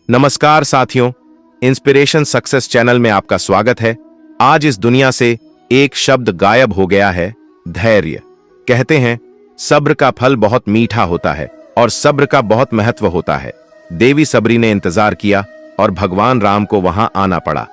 नमस्कार साथियों, inspiration success channel में आपका स्वागत है। आज इस दुनिया से एक शब्द गायब हो गया है, धैर्य। कहते हैं सब्र का फल बहुत मीठा होता है और सब्र का बहुत महत्व होता है। देवी सबरी ने इंतजार किया और भगवान राम को वहां आना पड़ा।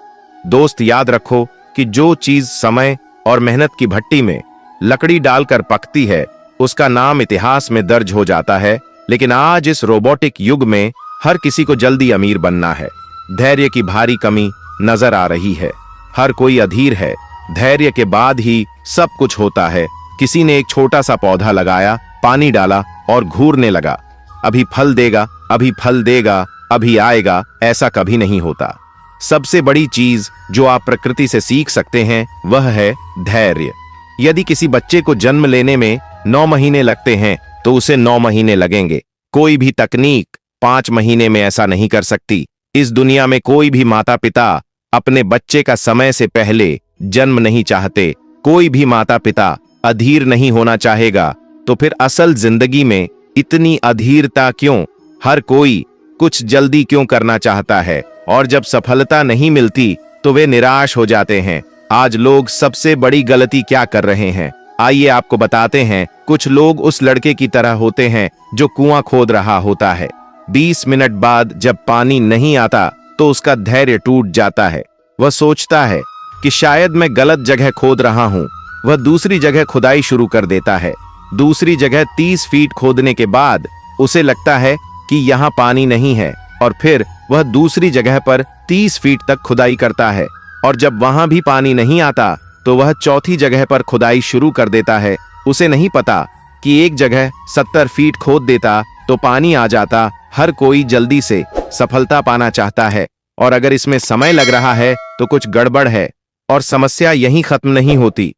दोस्त, याद रखो कि जो चीज समय और मेहनत की भट्टी में लकड़ी डालकर पकती है, उसका नाम इतिहास में दर्ज हो जाता है। लेकिन आज इस रोबोटिक युग में हर किसी को जल्दी अमीर बनना है। धैर्य की भारी कमी नजर आ रही है। हर कोई अधीर है। धैर्य के बाद ही सब कुछ होता है। किसी ने एक छोटा सा पौधा लगाया, पानी डाला और घूरने लगा। अभी फल देगा, अभी फल देगा, अभी आएगा, ऐसा कभी नहीं होता। सबसे बड़ी चीज जो आप प्रकृति से सीख सकते हैं वह है धैर्य। यदि किसी बच्चे को जन्म लेने में 9 महीने लगते हैं तो उसे 9 महीने लगेंगे। कोई भी तकनीक 5 महीने में ऐसा नहीं कर सकती। इस दुनिया में कोई भी माता पिता अपने बच्चे का समय से पहले जन्म नहीं चाहते। कोई भी माता पिता अधीर नहीं होना चाहेगा। तो फिर असल जिंदगी में इतनी अधीरता क्यों? हर कोई कुछ जल्दी क्यों करना चाहता है? और जब सफलता नहीं मिलती तो वे निराश हो जाते हैं। आज लोग सबसे बड़ी गलती क्या कर रहे हैं, आइए आपको बताते हैं। कुछ लोग उस लड़के की तरह होते हैं जो कुआं खोद रहा होता है। 20 मिनट बाद जब पानी नहीं आता तो उसका धैर्य टूट जाता है। वह सोचता है कि शायद मैं गलत जगह खोद रहा हूं। वह दूसरी जगह खुदाई शुरू कर देता है। दूसरी जगह 30 फीट खोदने के बाद उसे लगता है कि यहां पानी नहीं है, और फिर वह दूसरी जगह पर 30 फीट तक खुदाई करता है। और जब वहां भी पानी नहीं आता तो वह चौथी जगह पर खुदाई शुरू कर देता है। उसे नहीं पता कि एक जगह 70 फीट खोद देता तो पानी आ जाता। हर कोई जल्दी से सफलता पाना चाहता है, और अगर इसमें समय लग रहा है तो कुछ गड़बड़ है। और समस्या यहीं खत्म नहीं होती।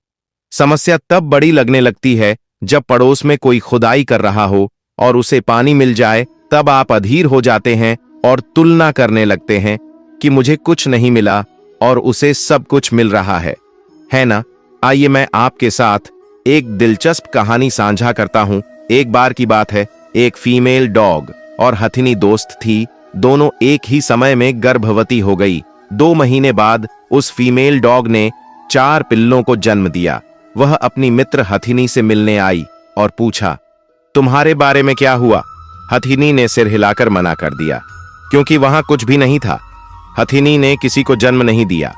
समस्या तब बड़ी लगने लगती है जब पड़ोस में कोई खुदाई कर रहा हो और उसे पानी मिल जाए। तब आप अधीर हो जाते हैं और तुलना करने लगते हैं कि मुझे कुछ नहीं मिला और उसे सब कुछ मिल रहा है ना? आइए मैं आपके साथ एक दिलचस्प कहानी साझा करता हूं। एक बार की बात है, एक फीमेल डॉग और हथिनी दोस्त थी। दोनों एक ही समय में गर्भवती हो गई। 2 महीने बाद उस फीमेल डॉग ने 4 पिल्लों को जन्म दिया। वह अपनी मित्र हथिनी से मिलने आई और पूछा, तुम्हारे बारे में क्या हुआ? हथिनी ने सिर हिलाकर मना कर दिया, क्योंकि वहां कुछ भी नहीं था। हथिनी ने किसी को जन्म नहीं दिया।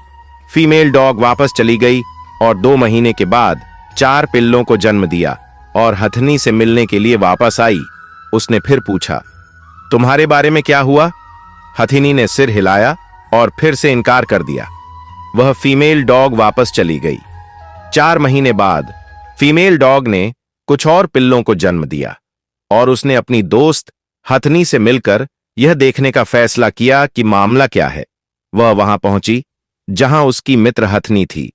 फीमेल डॉग वापस चली गई और 2 महीने के बाद 4 पिल्लों को जन्म दिया और हथिनी से मिलने के लिए वापस आई। उसने फिर पूछा, तुम्हारे बारे में क्या हुआ? हथिनी ने सिर हिलाया और फिर से इनकार कर दिया। वह फीमेल डॉग वापस चली गई। 4 महीने बाद फीमेल डॉग ने कुछ और पिल्लों को जन्म दिया और उसने अपनी दोस्त हथिनी से मिलकर यह देखने का फैसला किया कि मामला क्या है। वह वहां पहुंची जहां उसकी मित्र हथिनी थी।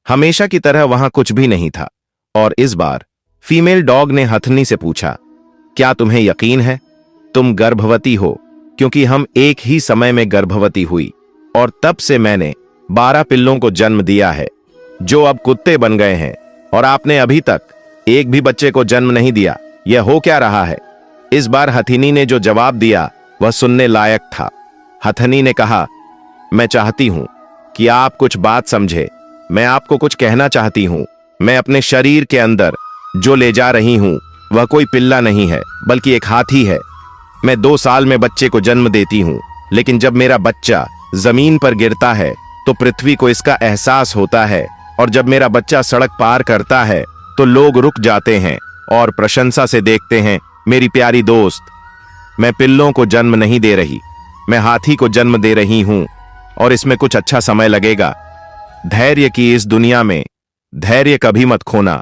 हमेशा की तरह वहां कुछ भी नहीं था। और इस बार फीमेल डॉग ने हथिनी से पूछा, क्या तुम्हें यकीन है तुम गर्भवती हो? क्योंकि हम एक ही समय में गर्भवती हुई और तब से मैंने 12 पिल्लों को जन्म दिया है, जो अब कुत्ते बन गए हैं, और आपने अभी तक एक भी बच्चे को जन्म नहीं दिया। यह हो क्या रहा है? इस बार हथिनी ने जो जवाब दिया वह सुनने लायक था। हथिनी ने कहा, मैं चाहती हूं कि आप कुछ बात समझे। मैं आपको कुछ कहना चाहती हूं। मैं अपने शरीर के अंदर जो ले जा रही हूं वह कोई पिल्ला नहीं है, बल्कि एक हाथी है। मैं 2 साल में बच्चे को जन्म देती हूं, लेकिन जब मेरा बच्चा जमीन पर गिरता है तो पृथ्वी को इसका एहसास होता है। और जब मेरा बच्चा सड़क पार करता है तो लोग रुक जाते हैं और प्रशंसा से देखते हैं। मेरी प्यारी दोस्त, मैं पिल्लों को जन्म नहीं दे रही, मैं हाथी को जन्म दे रही हूं, और इसमें कुछ अच्छा समय लगेगा। धैर्य की इस दुनिया में धैर्य कभी मत खोना।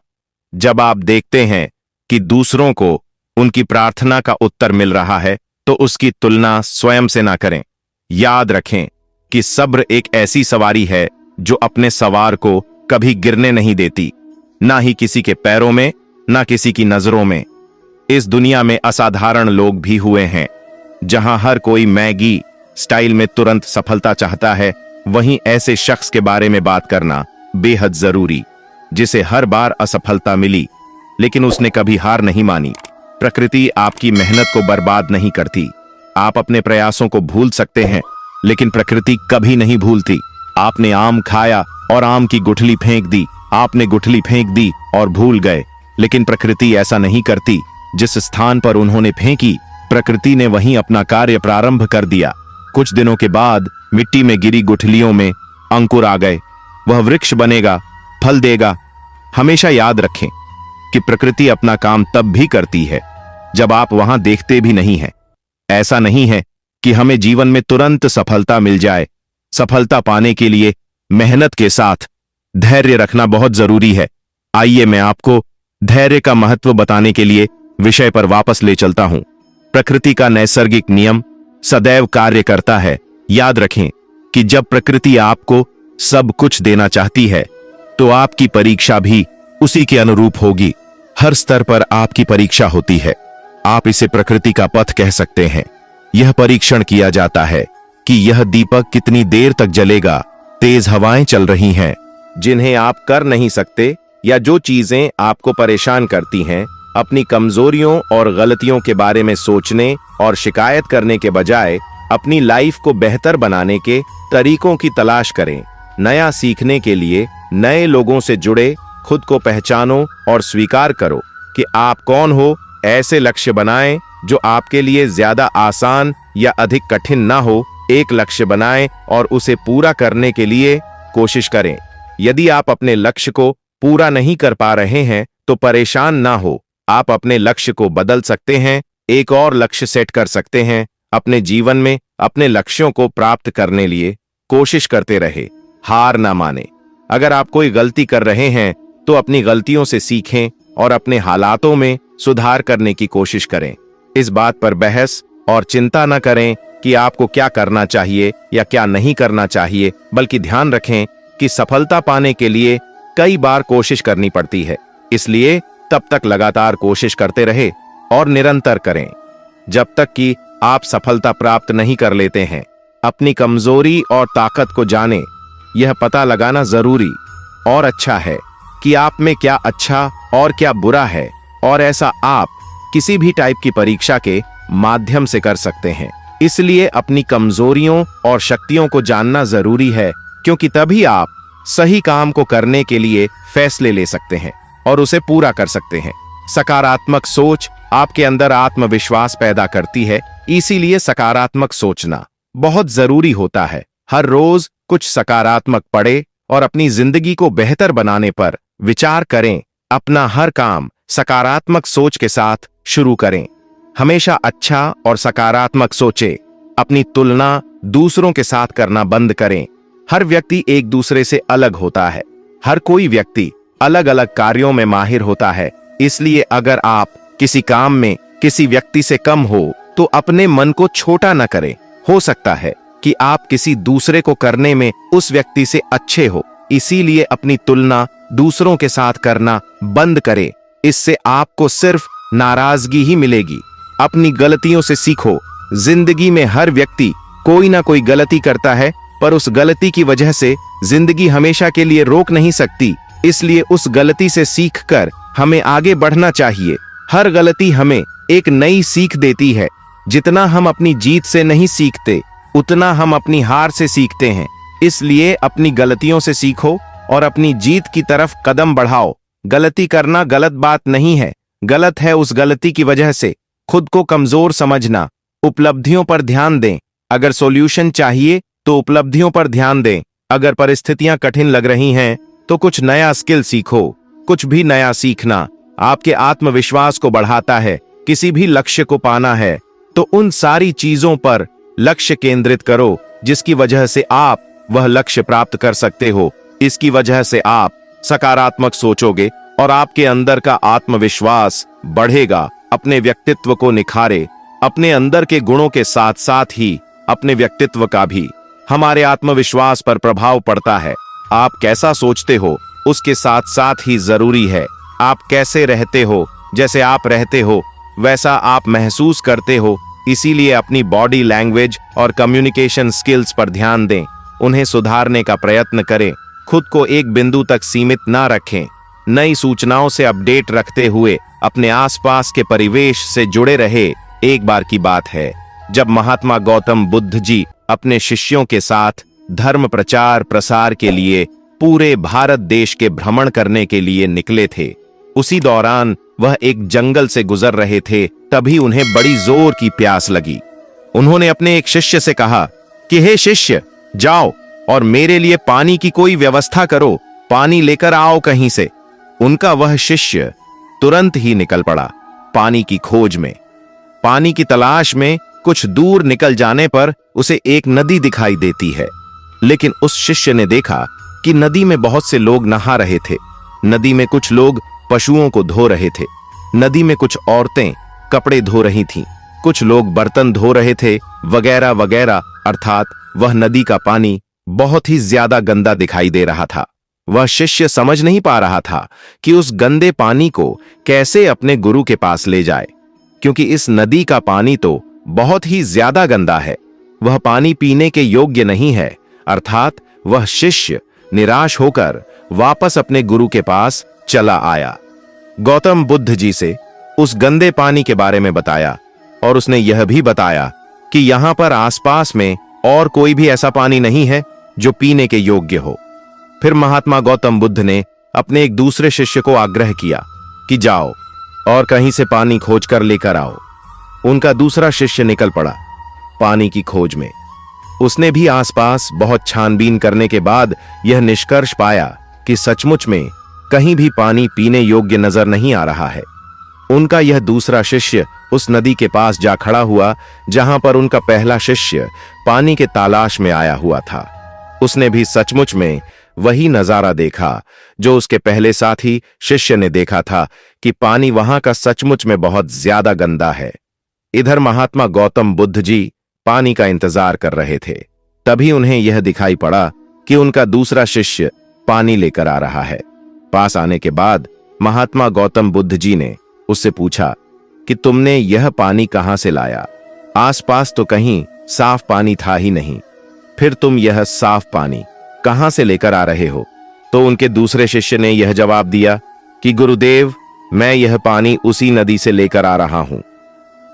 जब आप देखते हैं कि दूसरों को उनकी प्रार्थना का उत्तर मिल रहा है तो उसकी तुलना स्वयं से ना करें। याद रखें कि सब्र एक ऐसी सवारी है जो अपने सवार को कभी गिरने नहीं देती, ना ही किसी के पैरों में, ना किसी की नजरों में। इस दुनिया में असाधारण लोग भी हुए हैं। जहां हर कोई मैगी स्टाइल में तुरंत सफलता चाहता है, वहीं ऐसे शख्स के बारे में बात करना बेहद जरूरी, जिसे हर बार असफलता मिली लेकिन उसने कभी हार नहीं मानी। प्रकृति आपकी मेहनत को बर्बाद नहीं करती, आप अपने प्रयासों को भूल सकते हैं, लेकिन प्रकृति कभी नहीं भूलती। आपने आम खाया और आम की गुठली फेंक दी, आपने गुठली फेंक दी और भूल गए, लेकिन प्रकृति ऐसा नहीं करती। जिस स्थान पर उन्होंने फेंकी, प्रकृति ने वहीं अपना कार्य प्रारंभ कर दिया। कुछ दिनों के बाद मिट्टी में गिरी गुठलियों में अंकुर आ गए। वह वृक्ष बनेगा, फल देगा। हमेशा याद रखें कि प्रकृति अपना काम तब भी करती है जब आप वहां देखते भी नहीं हैं। ऐसा नहीं है कि हमें जीवन में तुरंत सफलता मिल जाए। सफलता पाने के लिए मेहनत के साथ धैर्य रखना बहुत जरूरी है। आइए मैं आपको धैर्य का महत्व बताने के लिए विषय पर वापस ले चलता हूं। प्रकृति का नैसर्गिक नियम सदैव कार्य करता है। याद रखें कि जब प्रकृति आपको सब कुछ देना चाहती है, तो आपकी परीक्षा भी उसी के अनुरूप होगी। हर स्तर पर आपकी परीक्षा होती है। आप इसे प्रकृति का पथ कह सकते हैं। यह परीक्षण किया जाता है कि यह दीपक कितनी देर तक जलेगा। तेज हवाएं चल रही हैं जिन्हें आप कर नहीं सकते, या जो चीजें आपको परेशान करती हैं। अपनी कमजोरियों और गलतियों के बारे में सोचने और शिकायत करने के बजाय अपनी लाइफ को बेहतर बनाने के तरीकों की तलाश करें। नया सीखने के लिए नए लोगों से जुड़े, खुद को पहचानो और स्वीकार करो कि आप कौन हो। ऐसे लक्ष्य बनाएं जो आपके लिए ज्यादा आसान या अधिक कठिन ना हो। एक लक्ष्य बनाएं और उसे पूरा करने के लिए कोशिश करें। यदि आप अपने लक्ष्य को पूरा नहीं कर पा रहे हैं तो परेशान ना हो। आप अपने लक्ष्य को बदल सकते हैं, एक और लक्ष्य सेट कर सकते हैं। अपने जीवन में अपने लक्ष्यों को प्राप्त करने लिए कोशिश करते रहे, हार ना माने। अगर आप कोई गलती कर रहे हैं तो अपनी गलतियों से सीखें और अपने हालातों में सुधार करने की कोशिश करें। इस बात पर बहस और चिंता न करें कि आपको क्या करना चाहिए या क्या नहीं करना चाहिए, बल्कि ध्यान रखें कि सफलता पाने के लिए कई बार कोशिश करनी पड़ती है। इसलिए तब तक लगातार कोशिश करते रहे और निरंतर करें जब तक कि आप सफलता प्राप्त नहीं कर लेते हैं। अपनी कमजोरी और ताकत को जानें। यह पता लगाना जरूरी और अच्छा है कि आप में क्या अच्छा और क्या बुरा है, और ऐसा आप किसी भी टाइप की परीक्षा के माध्यम से कर सकते हैं। इसलिए अपनी कमजोरियों और शक्तियों को जानना जरूरी है, क्योंकि तभी आप सही काम को करने के लिए फैसले ले सकते हैं और उसे पूरा कर सकते हैं। सकारात्मक सोच आपके अंदर आत्मविश्वास पैदा करती है, इसीलिए सकारात्मक सोचना बहुत जरूरी होता है। हर रोज कुछ सकारात्मक पढ़ें और अपनी जिंदगी को बेहतर बनाने पर विचार करें। अपना हर काम सकारात्मक सोच के साथ शुरू करें। हमेशा अच्छा और सकारात्मक सोचें। अपनी तुलना दूसरों के साथ करना बंद करें। हर व्यक्ति एक दूसरे से अलग होता है। हर कोई व्यक्ति अलग अलग कार्यों में माहिर होता है। इसलिए अगर आप किसी काम में किसी व्यक्ति से कम हो तो अपने मन को छोटा न करें। हो सकता है कि आप किसी दूसरे को करने में उस व्यक्ति से अच्छे हो, इसीलिए अपनी तुलना दूसरों के साथ करना बंद करें। इससे आपको सिर्फ नाराजगी ही मिलेगी। अपनी गलतियों से सीखो। जिंदगी में हर व्यक्ति कोई ना कोई गलती करता है, पर उस गलती की वजह से जिंदगी हमेशा के लिए रोक नहीं सकती। इसलिए उस गलती से सीखकर हमें आगे बढ़ना चाहिए। हर गलती हमें एक नई सीख देती है। जितना हम अपनी जीत से नहीं सीखते, उतना हम अपनी हार से सीखते हैं। इसलिए अपनी गलतियों से सीखो और अपनी जीत की तरफ कदम बढ़ाओ। गलती करना गलत बात नहीं है, गलत है उस गलती की वजह से खुद को कमजोर समझना। उपलब्धियों पर ध्यान दें। अगर सॉल्यूशन चाहिए तो उपलब्धियों पर ध्यान दें। अगर परिस्थितियां कठिन लग रही हैं तो कुछ नया स्किल सीखो। कुछ भी नया सीखना आपके आत्मविश्वास को बढ़ाता है। किसी भी लक्ष्य को पाना है तो उन सारी चीजों पर लक्ष्य केंद्रित करो जिसकी वजह से आप वह लक्ष्य प्राप्त कर सकते हो। इसकी वजह से आप सकारात्मक सोचोगे और आपके अंदर का आत्मविश्वास बढ़ेगा। अपने व्यक्तित्व को निखारे। अपने अंदर के गुणों के साथ साथ ही अपने व्यक्तित्व का भी हमारे आत्मविश्वास पर प्रभाव पड़ता है। आप कैसा सोचते हो उसके साथ साथ ही जरूरी है आप कैसे रहते हो। जैसे आप रहते हो वैसा आप महसूस करते हो। इसीलिए अपनी बॉडी लैंग्वेज और कम्युनिकेशन स्किल्स पर ध्यान दें। उन्हें सुधारने का प्रयत्न करें। खुद को एक बिंदु तक सीमित ना रखें। नई सूचनाओं से अपडेट रखते हुए अपने आसपास के परिवेश से जुड़े रहे। एक बार की बात है जब महात्मा गौतम बुद्ध जी अपने शिष्यों के साथ धर्म प्रचार प्रसार के लिए पूरे भारत देश के भ्रमण करने के लिए निकले थे। उसी दौरान वह एक जंगल से गुजर रहे थे, तभी उन्हें बड़ी जोर की प्यास लगी। उन्होंने अपने एक शिष्य से कहा कि हे शिष्य, जाओ और मेरे लिए पानी की कोई व्यवस्था करो, पानी लेकर आओ कहीं से। उनका वह शिष्य तुरंत ही निकल पड़ा पानी की खोज में। पानी की तलाश में कुछ दूर निकल जाने पर उसे एक नदी दिखाई देती है, लेकिन उस शिष्य ने देखा कि नदी में बहुत से लोग नहा रहे थे। नदी में कुछ लोग पशुओं को धो रहे थे, नदी में कुछ औरतें कपड़े धो रही थीं, कुछ लोग बर्तन धो रहे थे, वगैरह वगैरह। अर्थात वह नदी का पानी बहुत ही ज्यादा गंदा दिखाई दे रहा था। वह शिष्य समझ नहीं पा रहा था कि उस गंदे पानी को कैसे अपने गुरु के पास ले जाए, क्योंकि इस नदी का पानी तो बहुत ही ज्यादा गंदा है। वह पानी पीने के योग्य नहीं है। अर्थात वह शिष्य निराश होकर वापस अपने गुरु के पास चला आया। गौतम बुद्ध जी से उस गंदे पानी के बारे में बताया और उसने यह भी बताया कि यहां पर आसपास में और कोई भी ऐसा पानी नहीं है जो पीने के योग्य हो। फिर महात्मा गौतम बुद्ध ने अपने एक दूसरे शिष्य को आग्रह किया कि जाओ और कहीं से पानी खोज कर लेकर आओ। उनका दूसरा शिष्य निकल पड़ा पानी की खोज में। उसने भी आसपास बहुत छानबीन करने के बाद यह निष्कर्ष पाया कि सचमुच में कहीं भी पानी पीने योग्य नजर नहीं आ रहा है। उनका यह दूसरा शिष्य उस नदी के पास जा खड़ा हुआ जहां पर उनका पहला शिष्य पानी के तलाश में आया हुआ था। उसने भी सचमुच में वही नजारा देखा जो उसके पहले साथी शिष्य ने देखा था कि पानी वहां का सचमुच में बहुत ज्यादा गंदा है। इधर महात्मा गौतम बुद्ध जी पानी का इंतजार कर रहे थे। तभी उन्हें यह दिखाई पड़ा कि उनका दूसरा शिष्य पानी लेकर आ रहा है। पास आने के बाद महात्मा गौतम बुद्ध जी ने उससे पूछा कि तुमने यह पानी कहां से लाया? आसपास तो कहीं साफ पानी था ही नहीं, फिर तुम यह साफ पानी कहां से लेकर आ रहे हो? तो उनके दूसरे शिष्य ने यह जवाब दिया कि गुरुदेव, मैं यह पानी उसी नदी से लेकर आ रहा हूं।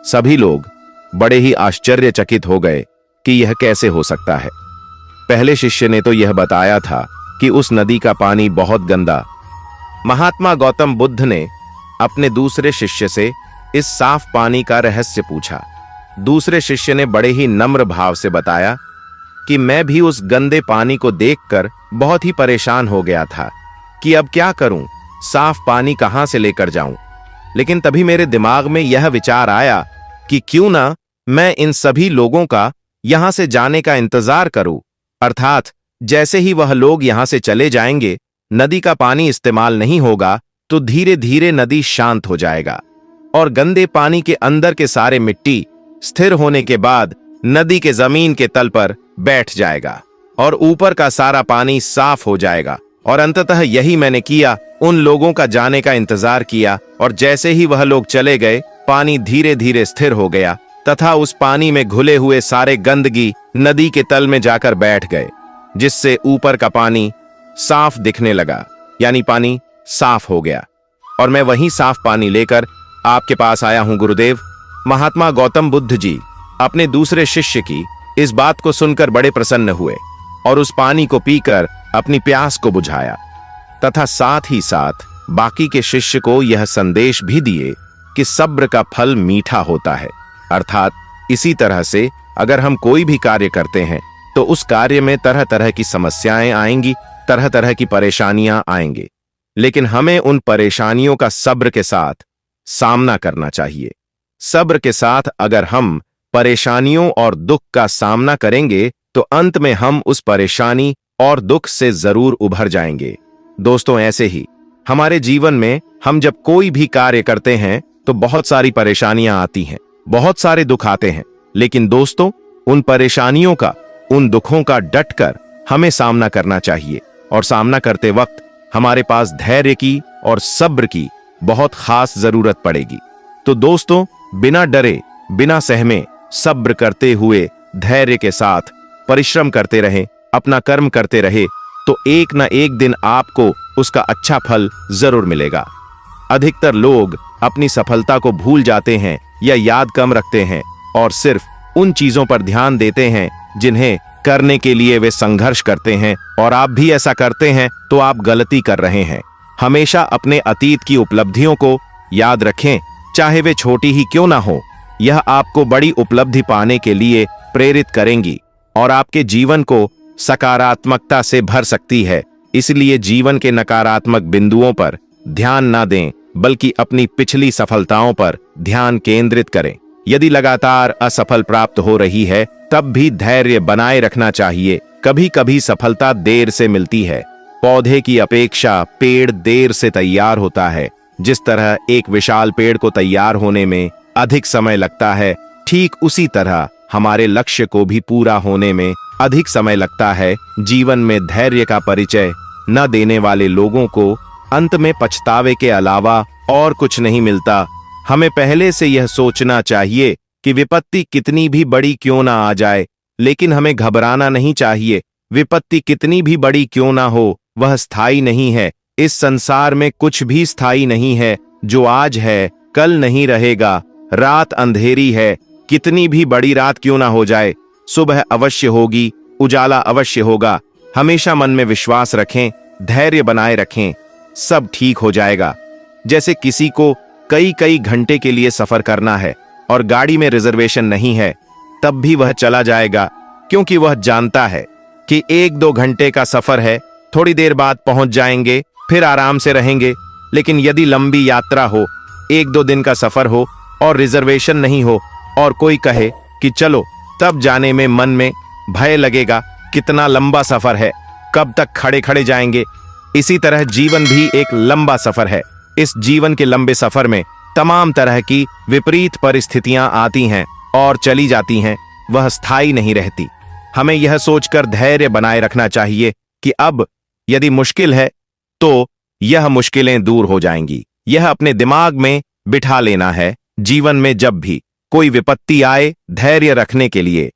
सभी लोग बड़े ही आश्चर्यचकित हो गए कि यह कैसे हो सकता है। पहले शिष्य ने तो यह बताया था कि उस नदी का पानी बहुत गंदा। महात्मा गौतम बुद्ध ने अपने दूसरे शिष्य से इस साफ पानी का रहस्य पूछा। दूसरे शिष्य ने बड़े ही नम्र भाव से बताया कि मैं भी उस गंदे पानी को देखकर बहुत ही परेशान हो गया था कि अब क्या करूं, साफ पानी कहां से लेकर जाऊं। लेकिन तभी मेरे दिमाग में यह विचार आया कि क्यों ना मैं इन सभी लोगों का यहां से जाने का इंतजार करूं। अर्थात जैसे ही वह लोग यहां से चले जाएंगे, नदी का पानी इस्तेमाल नहीं होगा तो धीरे धीरे नदी शांत हो जाएगा और गंदे पानी के अंदर के सारे मिट्टी स्थिर होने के बाद नदी के जमीन के तल पर बैठ जाएगा और ऊपर का सारा पानी साफ हो जाएगा। और अंततः यही मैंने किया, उन लोगों का जाने का इंतजार किया और जैसे ही वह लोग चले गए, पानी धीरे धीरे स्थिर हो गया तथा उस पानी में घुले हुए सारे गंदगी नदी के तल में जाकर बैठ गए, जिससे ऊपर का पानी साफ दिखने लगा, यानी पानी साफ हो गया। और मैं वही साफ पानी लेकर आपके पास आया हूं गुरुदेव। महात्मा गौतम बुद्ध जी अपने दूसरे शिष्य की इस बात को सुनकर बड़े प्रसन्न हुए और उस पानी को पीकर अपनी प्यास को बुझाया तथा साथ ही साथ बाकी के शिष्य को यह संदेश भी दिए कि सब्र का फल मीठा होता है। अर्थात इसी तरह से अगर हम कोई भी कार्य करते हैं तो उस कार्य में तरह तरह की समस्याएं आएंगी, तरह तरह की परेशानियां आएंगी, लेकिन हमें उन परेशानियों का सब्र के साथ सामना करना चाहिए। सब्र के साथ अगर हम परेशानियों और दुख का सामना करेंगे तो अंत में हम उस परेशानी और दुख से जरूर उभर जाएंगे। दोस्तों, ऐसे ही हमारे जीवन में हम जब कोई भी कार्य करते हैं तो बहुत सारी परेशानियां आती हैं, बहुत सारे दुख आते हैं, लेकिन दोस्तों उन परेशानियों का, उन दुखों का डटकर हमें सामना करना चाहिए और सामना करते वक्त हमारे पास धैर्य की और सब्र की बहुत खास जरूरत पड़ेगी। तो दोस्तों, बिना डरे, बिना सहमे, सब्र करते हुए धैर्य के साथ परिश्रम करते रहें, अपना कर्म करते रहे तो एक ना एक दिन आपको उसका अच्छा फल जरूर मिलेगा। अधिकतर लोग अपनी सफलता को भूल जाते हैं या याद कम रखते हैं और सिर्फ उन चीजों पर ध्यान देते हैं जिन्हें करने के लिए वे संघर्ष करते हैं, और आप भी ऐसा करते हैं तो आप गलती कर रहे हैं। हमेशा अपने अतीत की उपलब्धियों को याद रखें, चाहे वे छोटी ही क्यों ना हो। यह आपको बड़ी उपलब्धि पाने के लिए प्रेरित करेंगी और आपके जीवन को सकारात्मकता से भर सकती है। इसलिए जीवन के नकारात्मक बिंदुओं पर ध्यान ना दें, बल्कि अपनी पिछली सफलताओं पर ध्यान केंद्रित करें। यदि लगातार असफल प्राप्त हो रही है, तब भी धैर्य बनाए रखना चाहिए। कभी कभी सफलता देर से मिलती है। पौधे की अपेक्षा पेड़ देर से तैयार होता है। जिस तरह एक विशाल पेड़ को तैयार होने में अधिक समय लगता है, ठीक उसी तरह हमारे लक्ष्य को भी पूरा होने में अधिक समय लगता है। जीवन में धैर्य का परिचय न देने वाले लोगों को अंत में पछतावे के अलावा और कुछ नहीं मिलता। हमें पहले से यह सोचना चाहिए कि विपत्ति कितनी भी बड़ी क्यों ना आ जाए, लेकिन हमें घबराना नहीं चाहिए। विपत्ति कितनी भी बड़ी क्यों ना हो, वह स्थायी नहीं है। इस संसार में कुछ भी स्थायी नहीं है। जो आज है कल नहीं रहेगा। रात अंधेरी है, कितनी भी बड़ी रात क्यों ना हो जाए, सुबह अवश्य होगी, उजाला अवश्य होगा। हमेशा मन में विश्वास रखें, धैर्य बनाए रखें, सब ठीक हो जाएगा। जैसे किसी को कई कई घंटे के लिए सफर करना है और गाड़ी में रिजर्वेशन नहीं है, तब भी वह चला जाएगा, क्योंकि वह जानता है कि 1-2 घंटे का सफर है, थोड़ी देर बाद पहुंच जाएंगे, फिर आराम से रहेंगे। लेकिन यदि लंबी यात्रा हो, 1-2 दिन का सफर हो और रिजर्वेशन नहीं हो, और कोई कहे कि चलो, तब जाने में मन में भय लगेगा, कितना लंबा सफर है, कब तक खड़े खड़े जाएंगे। इसी तरह जीवन भी एक लंबा सफर है। इस जीवन के लंबे सफर में तमाम तरह की विपरीत परिस्थितियां आती हैं और चली जाती हैं, वह स्थायी नहीं रहती। हमें यह सोचकर धैर्य बनाए रखना चाहिए कि अब यदि मुश्किल है तो यह मुश्किलें दूर हो जाएंगी। यह अपने दिमाग में बिठा लेना है। जीवन में जब भी कोई विपत्ति आए, धैर्य रखने के लिए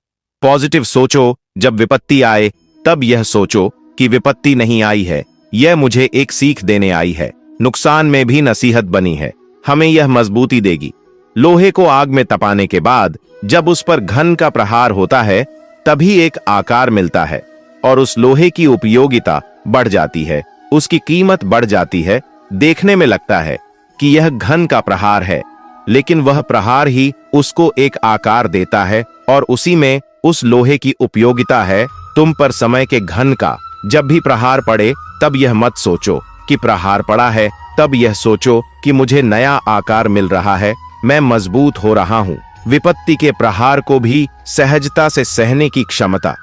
पॉजिटिव सोचो। जब विपत्ति आए तब यह सोचो कि विपत्ति नहीं आई है, यह मुझे एक सीख देने आई है। नुकसान में भी नसीहत बनी है, हमें यह मजबूती देगी। लोहे को आग में तपाने के बाद जब उस पर घन का प्रहार होता है, तभी एक आकार मिलता है और उस लोहे की उपयोगिता बढ़ जाती है, उसकी कीमत बढ़ जाती है। देखने में लगता है कि यह घन का प्रहार है, लेकिन वह प्रहार ही उसको एक आकार देता है और उसी में उस लोहे की उपयोगिता है। तुम पर समय के घन का जब भी प्रहार पड़े, तब यह मत सोचो कि प्रहार पड़ा है, तब यह सोचो कि मुझे नया आकार मिल रहा है, मैं मजबूत हो रहा हूं। विपत्ति के प्रहार को भी सहजता से सहने की क्षमता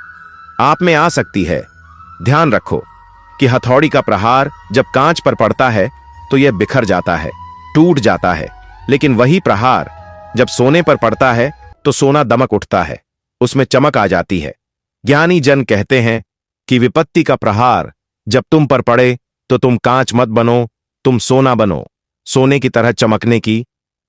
आप में आ सकती है। ध्यान रखो कि हथौड़ी का प्रहार जब कांच पर पड़ता है तो यह बिखर जाता है, टूट जाता है, लेकिन वही प्रहार जब सोने पर पड़ता है तो सोना दमक उठता है, उसमें चमक आ जाती है। ज्ञानी जन कहते हैं कि विपत्ति का प्रहार जब तुम पर पड़े तो तुम कांच मत बनो, तुम सोना बनो। सोने की तरह चमकने की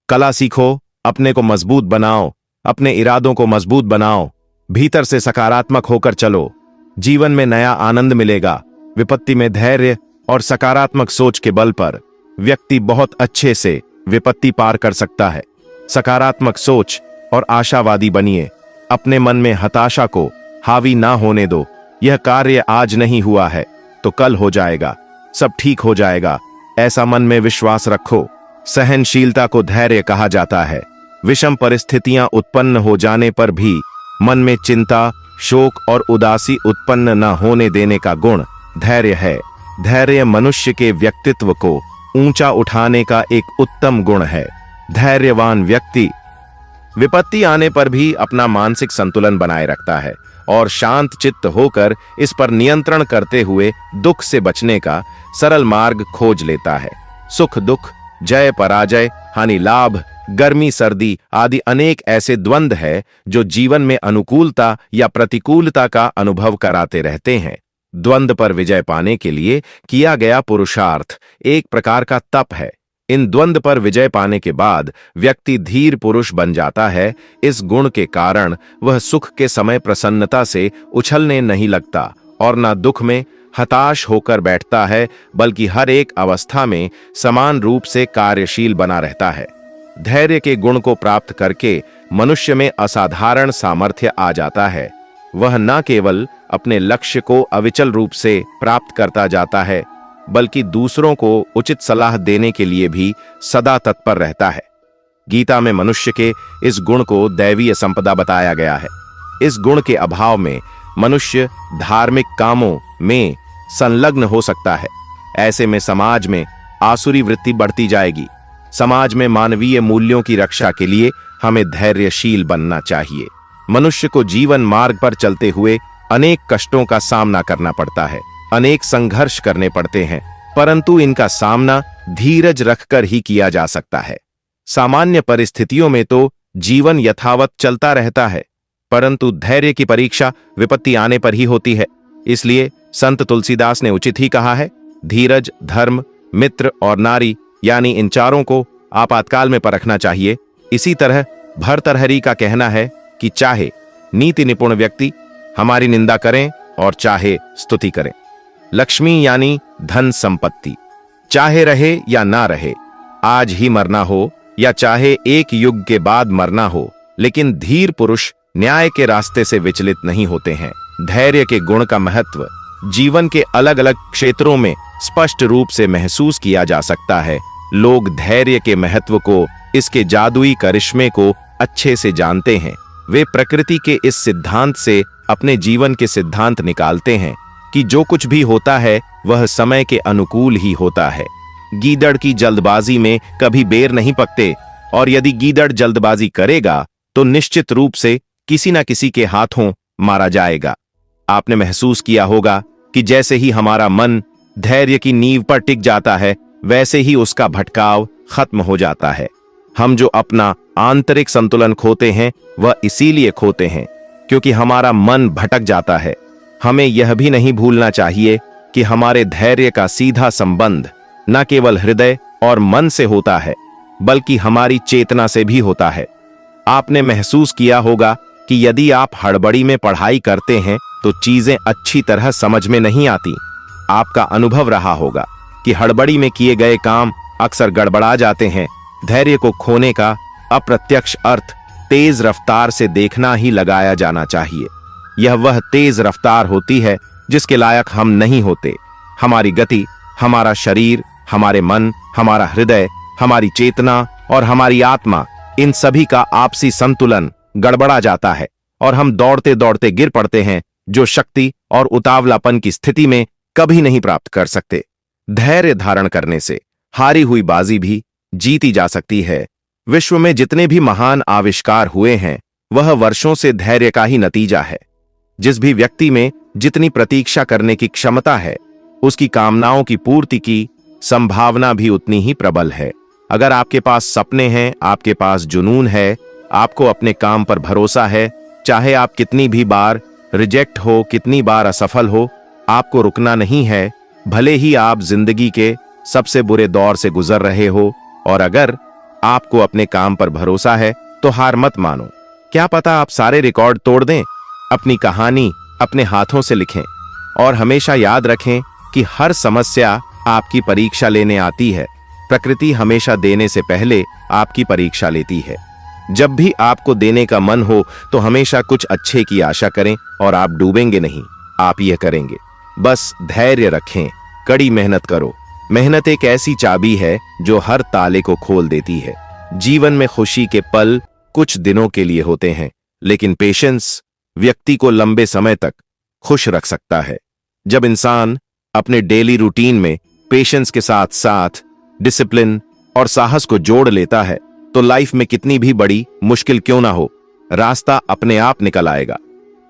कला सीखो, अपने को मजबूत बनाओ, अपने इरादों को मजबूत बनाओ, भीतर से सकारात्मक होकर चलो। जीवन में नया आनंद मिलेगा। विपत्ति में धैर्य और सकारात्मक सोच के बल पर व्यक्ति बहुत अच्छे से विपत्ति पार कर सकता है। सकारात्मक सोच और आशावादी बनिए। अपने मन में हताशा को हावी ना होने दो। यह कार्य आज नहीं हुआ है तो कल हो जाएगा, सब ठीक हो जाएगा, ऐसा मन में विश्वास रखो। सहनशीलता को धैर्य कहा जाता है। विषम परिस्थितियां उत्पन्न हो जाने पर भी मन में चिंता, शोक और उदासी उत्पन्न न होने देने का गुण धैर्य है। धैर्य मनुष्य के व्यक्तित्व को ऊंचा उठाने का एक उत्तम गुण है। धैर्यवान व्यक्ति विपत्ति आने पर भी अपना मानसिक संतुलन बनाए रखता है और शांत चित्त होकर इस पर नियंत्रण करते हुए दुख से बचने का सरल मार्ग खोज लेता है। सुख दुख, जय पराजय, हानि लाभ, गर्मी सर्दी आदि अनेक ऐसे द्वंद्व है जो जीवन में अनुकूलता या प्रतिकूलता का अनुभव कराते रहते हैं। द्वंद्व पर विजय पाने के लिए किया गया पुरुषार्थ एक प्रकार का तप है। इन द्वंद्व पर विजय पाने के बाद व्यक्ति धीर पुरुष बन जाता है। इस गुण के कारण वह सुख के समय प्रसन्नता से उछलने नहीं लगता और न दुख में हताश होकर बैठता है, बल्कि हर एक अवस्था में समान रूप से कार्यशील बना रहता है। धैर्य के गुण को प्राप्त करके मनुष्य में असाधारण सामर्थ्य आ जाता है। वह न केवल अपने लक्ष्य को अविचल रूप से प्राप्त करता जाता है, बल्कि दूसरों को उचित सलाह देने के लिए भी सदा तत्पर रहता है। गीता में मनुष्य के इस गुण को दैवीय संपदा बताया गया है। इस गुण के अभाव में मनुष्य धार्मिक कामों में संलग्न हो सकता है। ऐसे में समाज में आसुरी वृत्ति बढ़ती जाएगी। समाज में मानवीय मूल्यों की रक्षा के लिए हमें धैर्यशील बनना चाहिए। मनुष्य को जीवन मार्ग पर चलते हुए अनेक कष्टों का सामना करना पड़ता है, अनेक संघर्ष करने पड़ते हैं, परंतु इनका सामना धीरज रखकर ही किया जा सकता है। सामान्य परिस्थितियों में तो जीवन यथावत चलता रहता है, परंतु धैर्य की परीक्षा विपत्ति आने पर ही होती है। इसलिए संत तुलसीदास ने उचित ही कहा है, धीरज, धर्म, मित्र और नारी, यानी इन चारों को आपातकाल में परखना चाहिए। इसी तरह भर्तृहरि का कहना है कि चाहे नीति निपुण व्यक्ति हमारी निंदा करें और चाहे स्तुति करें। लक्ष्मी यानी धन संपत्ति, चाहे रहे या ना रहे, आज ही मरना हो या चाहे एक युग के बाद मरना हो, लेकिन धीर पुरुष न्याय के रास्ते से विचलित नहीं होते हैं। धैर्य के गुण का महत्व जीवन के अलग अलग क्षेत्रों में स्पष्ट रूप से महसूस किया जा सकता है। लोग धैर्य के महत्व को, इसके जादुई करिश्मे को अच्छे से जानते हैं। वे प्रकृति के इस सिद्धांत से अपने जीवन के सिद्धांत निकालते हैं कि जो कुछ भी होता है वह समय के अनुकूल ही होता है। गीदड़ की जल्दबाजी में कभी बेर नहीं पकते, और यदि गीदड़ जल्दबाजी करेगा तो निश्चित रूप से किसी न किसी के हाथों मारा जाएगा। आपने महसूस किया होगा कि जैसे ही हमारा मन धैर्य की नींव पर टिक जाता है, वैसे ही उसका भटकाव खत्म हो जाता है। हम जो अपना आंतरिक संतुलन खोते हैं वह इसीलिए खोते हैं क्योंकि हमारा मन भटक जाता है। हमें यह भी नहीं भूलना चाहिए कि हमारे धैर्य का सीधा संबंध न केवल हृदय और मन से होता है, बल्कि हमारी चेतना से भी होता है। आपने महसूस किया होगा कि यदि आप हड़बड़ी में पढ़ाई करते हैं तो चीजें अच्छी तरह समझ में नहीं आती। आपका अनुभव रहा होगा कि हड़बड़ी में किए गए काम अक्सर गड़बड़ा जाते हैं। धैर्य को खोने का अप्रत्यक्ष अर्थ तेज रफ्तार से देखना ही लगाया जाना चाहिए। यह वह तेज रफ्तार होती है जिसके लायक हम नहीं होते। हमारी गति, हमारा शरीर, हमारे मन, हमारा हृदय, हमारी चेतना और हमारी आत्मा, इन सभी का आपसी संतुलन गड़बड़ा जाता है और हम दौड़ते दौड़ते गिर पड़ते हैं, जो शक्ति और उतावलापन की स्थिति में कभी नहीं प्राप्त कर सकते। धैर्य धारण करने से हारी हुई बाजी भी जीती जा सकती है। विश्व में जितने भी महान आविष्कार हुए हैं वह वर्षों से धैर्य का ही नतीजा है। जिस भी व्यक्ति में जितनी प्रतीक्षा करने की क्षमता है, उसकी कामनाओं की पूर्ति की संभावना भी उतनी ही प्रबल है। अगर आपके पास सपने हैं, आपके पास जुनून है, आपको अपने काम पर भरोसा है, चाहे आप कितनी भी बार रिजेक्ट हो, कितनी बार असफल हो, आपको रुकना नहीं है। भले ही आप जिंदगी के सबसे बुरे दौर से गुजर रहे हो, और अगर आपको अपने काम पर भरोसा है तो हार मत मानो। क्या पता आप सारे रिकॉर्ड तोड़ दें। अपनी कहानी अपने हाथों से लिखें और हमेशा याद रखें कि हर समस्या आपकी परीक्षा लेने आती है। प्रकृति हमेशा देने से पहले आपकी परीक्षा लेती है। जब भी आपको देने का मन हो तो हमेशा कुछ अच्छे की आशा करें और आप डूबेंगे नहीं, आप यह करेंगे। बस धैर्य रखें, कड़ी मेहनत करो। मेहनत एक ऐसी चाबी है जो हर ताले को खोल देती है। जीवन में खुशी के पल कुछ दिनों के लिए होते हैं, लेकिन पेशेंस व्यक्ति को लंबे समय तक खुश रख सकता है। जब इंसान अपने डेली रूटीन में पेशेंस के साथ साथ डिसिप्लिन और साहस को जोड़ लेता है तो लाइफ में कितनी भी बड़ी मुश्किल क्यों ना हो, रास्ता अपने आप निकल आएगा।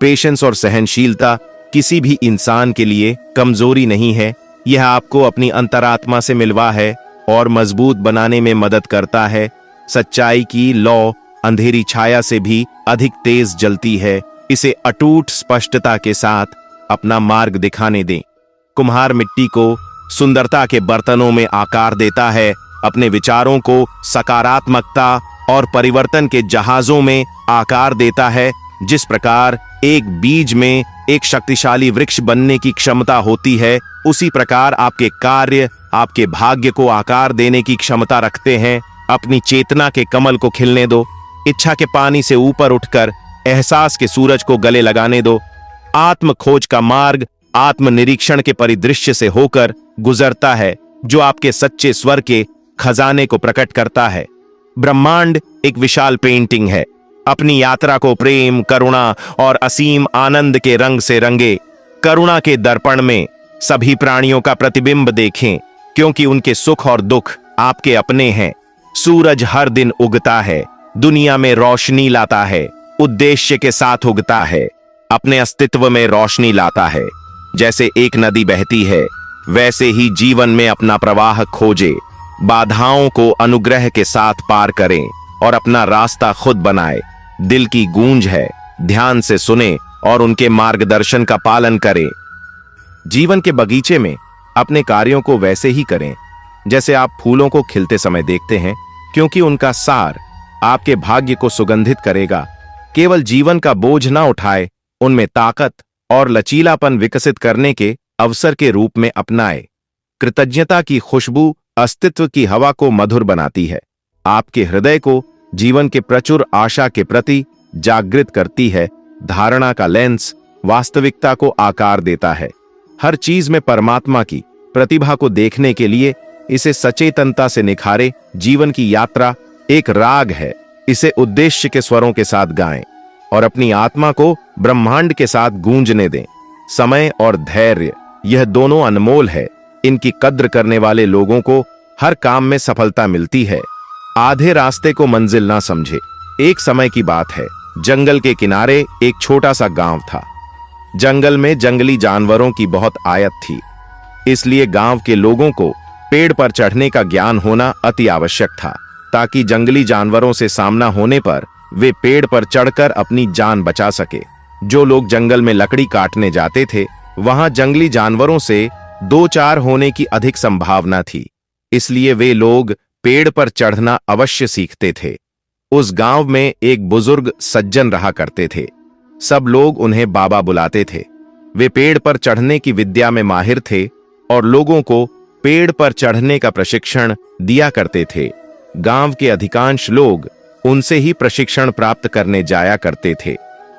पेशेंस और सहनशीलता किसी भी इंसान के लिए कमजोरी नहीं है। यह आपको अपनी अंतरात्मा से मिलवा है और मजबूत बनाने में मदद करता है। सच्चाई की लौ अंधेरी छाया से भी अधिक तेज जलती है। इसे अटूट स्पष्टता के साथ अपना मार्ग दिखाने दें। कुम्हार मिट्टी को सुंदरता के बर्तनों में आकार देता है, अपने विचारों को सकारात्मकता और परिवर्तन के जहाजों में आकार देता है। जिस प्रकार एक बीज में एक शक्तिशाली वृक्ष बनने की क्षमता होती है, उसी प्रकार आपके कार्य आपके भाग्य को आकार देने की क्षमता रखते हैं। अपनी चेतना के कमल को खिलने दो। इच्छा के पानी से ऊपर उठकर एहसास के सूरज को गले लगाने दो। आत्म खोज का मार्ग आत्म निरीक्षण के परिदृश्य से होकर गुजरता है, जो आपके सच्चे स्वर के खजाने को प्रकट करता है। ब्रह्मांड एक विशाल पेंटिंग है। अपनी यात्रा को प्रेम, करुणा और असीम आनंद के रंग से रंगे। करुणा के दर्पण में सभी प्राणियों का प्रतिबिंब देखें, क्योंकि उनके सुख और दुख आपके अपने हैं। सूरज हर दिन उगता है, दुनिया में रोशनी लाता है, उद्देश्य के साथ उगता है, अपने अस्तित्व में रोशनी लाता है। जैसे एक नदी बहती है, वैसे ही जीवन में अपना प्रवाह खोजे, बाधाओं को अनुग्रह के साथ पार करें और अपना रास्ता खुद बनाए। दिल की गूंज है, ध्यान से सुने और उनके मार्गदर्शन का पालन करें। जीवन के बगीचे में अपने कार्यों को वैसे ही करें जैसे आप फूलों को खिलते समय देखते हैं, क्योंकि उनका सार आपके भाग्य को सुगंधित करेगा। केवल जीवन का बोझ ना उठाए, उनमें ताकत और लचीलापन विकसित करने के अवसर के रूप में अपनाए। कृतज्ञता की खुशबू अस्तित्व की हवा को मधुर बनाती है, आपके हृदय को जीवन के प्रचुर आशा के प्रति जागृत करती है। धारणा का लेंस वास्तविकता को आकार देता है। हर चीज में परमात्मा की प्रतिभा को देखने के लिए इसे सचेतनता से निखारे। जीवन की यात्रा एक राग है, इसे उद्देश्य के स्वरों के साथ गाएं और अपनी आत्मा को ब्रह्मांड के साथ गूंजने दें। समय और धैर्य, यह दोनों अनमोल है। इनकी कद्र करने वाले लोगों को हर काम में सफलता मिलती है। आधे रास्ते को मंजिल ना समझे। एक समय की बात है, जंगल के किनारे एक छोटा सा गांव था। जंगल में जंगली जानवरों की बहुत आयत थी, इसलिए गांव के लोगों को पेड़ पर चढ़ने का ज्ञान होना अति आवश्यक था, ताकि जंगली जानवरों से सामना होने पर वे पेड़ पर चढ़कर अपनी जान बचा सके। जो लोग जंगल में लकड़ी काटने जाते थे, वहां जंगली जानवरों से दो चार होने की अधिक संभावना थी, इसलिए वे लोग पेड़ पर चढ़ना अवश्य सीखते थे। उस गांव में एक बुजुर्ग सज्जन रहा करते थे। सब लोग उन्हें बाबा बुलाते थे। वे पेड़ पर चढ़ने की विद्या में माहिर थे और लोगों को पेड़ पर चढ़ने का प्रशिक्षण दिया करते थे। गांव के अधिकांश लोग उनसे ही प्रशिक्षण प्राप्त करने जाया करते थे।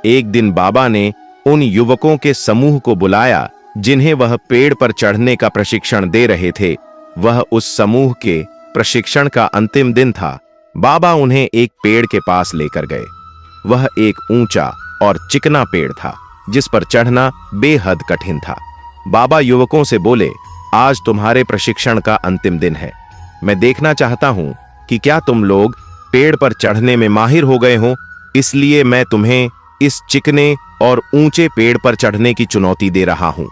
एक दिन बाबा ने उन युवकों के समूह को बुलाया जिन्हें वह पेड़ पर चढ़ने का प्रशिक्षण दे रहे थे। वह उस समूह के प्रशिक्षण का अंतिम दिन था। बाबा उन्हें एक पेड़ के पास लेकर गए। वह एक ऊंचा और चिकना पेड़ था, जिस पर चढ़ना बेहद कठिन था। बाबा युवकों से बोले, आज तुम्हारे प्रशिक्षण का अंतिम दिन है। मैं देखना चाहता हूं कि क्या तुम लोग पेड़ पर चढ़ने में माहिर हो गए हो। इसलिए मैं तुम्हें इस चिकने और ऊंचे पेड़ पर चढ़ने की चुनौती दे रहा हूं।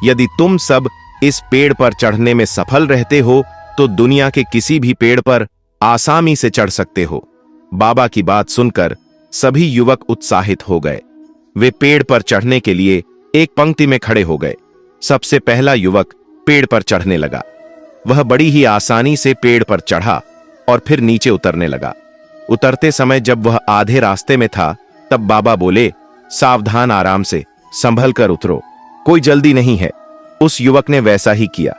यदि तुम सब इस पेड़ पर चढ़ने में सफल रहते हो तो दुनिया के किसी भी पेड़ पर आसानी से चढ़ सकते हो। बाबा की बात सुनकर सभी युवक उत्साहित हो गए। वे पेड़ पर चढ़ने के लिए एक पंक्ति में खड़े हो गए। सबसे पहला युवक पेड़ पर चढ़ने लगा। वह बड़ी ही आसानी से पेड़ पर चढ़ा और फिर नीचे उतरने लगा। उतरते समय जब वह आधे रास्ते में था, तब बाबा बोले, सावधान, आराम से, संभल कर उतरो, कोई जल्दी नहीं है। उस युवक ने वैसा ही किया।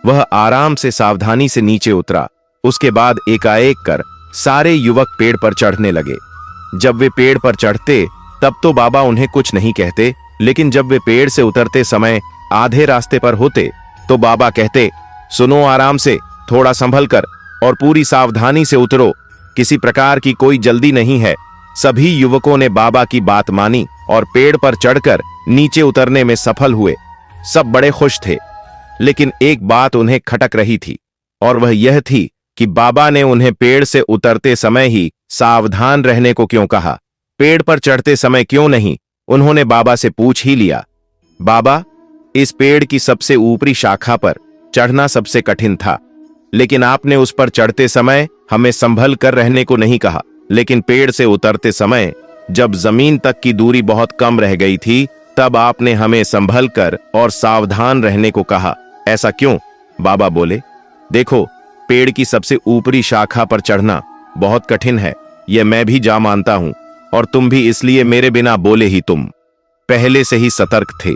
वह आराम से सावधानी से नीचे उतरा। उसके बाद एकाएक कर सारे युवक पेड़ पर चढ़ने लगे। जब वे पेड़ पर चढ़ते तब तो बाबा उन्हें कुछ नहीं कहते, लेकिन जब वे पेड़ से उतरते समय आधे रास्ते पर होते तो बाबा कहते, सुनो, आराम से, थोड़ा संभल कर और पूरी सावधानी से उतरो, किसी प्रकार की कोई जल्दी नहीं है। सभी युवकों ने बाबा की बात मानी और पेड़ पर चढ़कर नीचे उतरने में सफल हुए। सब बड़े खुश थे, लेकिन एक बात उन्हें खटक रही थी, और वह यह थी कि बाबा ने उन्हें पेड़ से उतरते समय ही सावधान रहने को क्यों कहा, पेड़ पर चढ़ते समय क्यों नहीं। उन्होंने बाबा से पूछ ही लिया, बाबा, इस पेड़ की सबसे ऊपरी शाखा पर चढ़ना सबसे कठिन था, लेकिन आपने उस पर चढ़ते समय हमें संभल कर रहने को नहीं कहा, लेकिन पेड़ से उतरते समय जब जमीन तक की दूरी बहुत कम रह गई थी, तब आपने हमें संभल कर और सावधान रहने को कहा। ऐसा क्यों? बाबा बोले, देखो, पेड़ की सबसे ऊपरी शाखा पर चढ़ना बहुत कठिन है, यह मैं भी जा मानता हूं, और तुम भी इसलिए मेरे बिना बोले ही तुम पहले से ही सतर्क थे।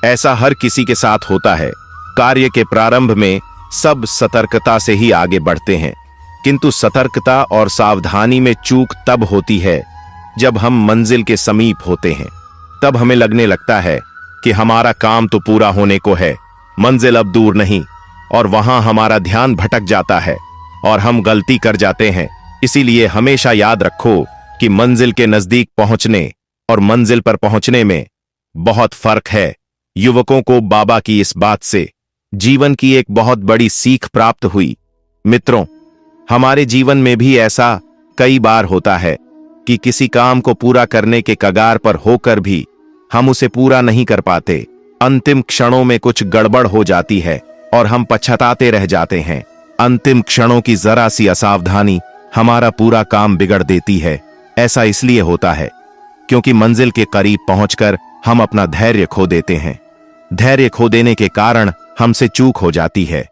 ऐसा हर किसी के साथ होता है। कार्य के प्रारंभ में सब सतर्कता से ही आगे बढ़ते हैं, किंतु सतर्कता और सावधानी में चूक तब होती है जब हम मंजिल के समीप होते हैं। तब हमें लगने लगता है कि हमारा काम तो पूरा होने को है, मंजिल अब दूर नहीं, और वहां हमारा ध्यान भटक जाता है और हम गलती कर जाते हैं। इसीलिए हमेशा याद रखो कि मंजिल के नजदीक पहुंचने और मंजिल पर पहुंचने में बहुत फर्क है। युवकों को बाबा की इस बात से जीवन की एक बहुत बड़ी सीख प्राप्त हुई। मित्रों, हमारे जीवन में भी ऐसा कई बार होता है कि किसी काम को पूरा करने के कगार पर होकर भी हम उसे पूरा नहीं कर पाते। अंतिम क्षणों में कुछ गड़बड़ हो जाती है और हम पछताते रह जाते हैं। अंतिम क्षणों की जरा सी असावधानी हमारा पूरा काम बिगड़ देती है। ऐसा इसलिए होता है क्योंकि मंजिल के करीब पहुंचकर हम अपना धैर्य खो देते हैं। धैर्य खो देने के कारण हमसे चूक हो जाती है।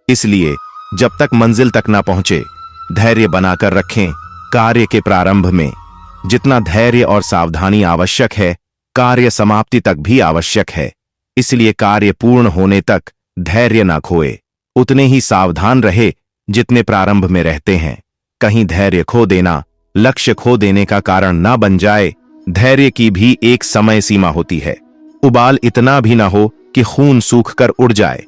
इसलिए जब तक मंजिल तक ना पहुंचे, धैर्य बनाकर रखें। कार्य के प्रारंभ में जितना धैर्य और सावधानी आवश्यक है, कार्य समाप्ति तक भी आवश्यक है। इसलिए कार्य पूर्ण होने तक धैर्य ना खोए, उतने ही सावधान रहे जितने प्रारंभ में रहते हैं। कहीं धैर्य खो देना लक्ष्य खो देने का कारण ना बन जाए। धैर्य की भी एक समय सीमा होती है। उबाल इतना भी ना हो कि खून सूखकर उड़ जाए,